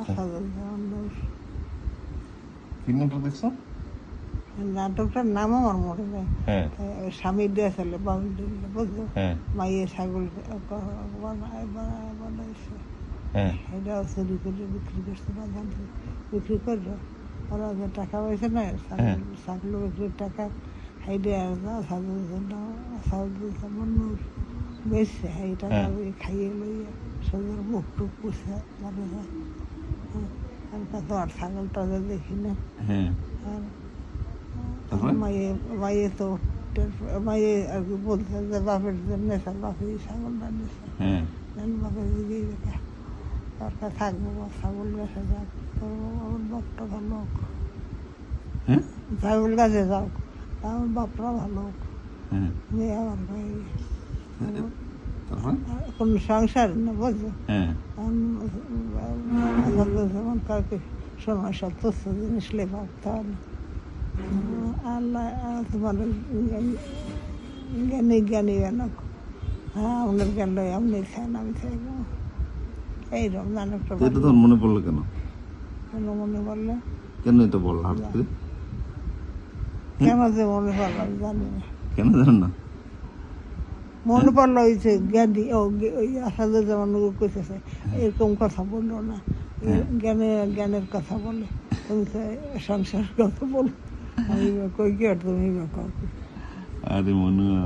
আসাদুজ্জামান নূর। কি নাটক দেখছো? নাটকটার নাম আমার মনে নেই। হ্যাঁ স্বামী দিয়েছিল বাবুল্লাহ, বুঝলো? হ্যাঁ মাইয়ে ছাগল বানাইছে, হ্যাঁ এটাও চুরি করে বিক্রি করছে, বাজার বিক্রি করলো। ওরা যে টাকা পাইছে না, ছাগল বিক্রির টাকা হাইডে আসাদুজ্জামান নূর বেচছে, এই টাকা খাইয়ে লইয়া সবার মুখ টুক পুষে মানে যায়। আর কত আর ছাগল টাগল দেখি না। হ্যাঁ আর তারপরে? মাইয়ে তো মাইয়ে আর কি বলছে যে বাপের জন্য বাপের ছাগলটা নিছে, হ্যাঁ বাপের দিকেই দেখা দরকার থাকবো বা ছাগল গাছে যাক, তোর আমার বাপটা ভালো হোক, হ্যাঁ ছাগল গাছে যাও, আমার বাপটা ভালো হোক, হ্যাঁ মেয়ে আমার ভাই তারপরে? কোন সংসার না, বুঝলো? হ্যাঁ যেমন কাউকে সময় সব তুচ্ছ জিনিস লে ভাবতে হবে। আল্লাহ তোমার জ্ঞানী জ্ঞানী জানক, হ্যাঁ আপনার জ্ঞান লয় আপনি খান আমি খাইব, এইরকম নানকটা এটা তোর মনে পড়লো কেন? মনে পড়লে কেন এটা বল হঠাৎ করে? কেন যে মনে পড়লো আমি জানি না, কেন জানেন না? মনে পড়লো হয়েছে জ্ঞানী ওই আসাদুজ্জামান নূর কইতেছে এরকম কথা বললো না, জ্ঞানের কথা বলে, তুমি সংসার কথা বলো, আমি কই কি আর তুমি আরে মনুয়া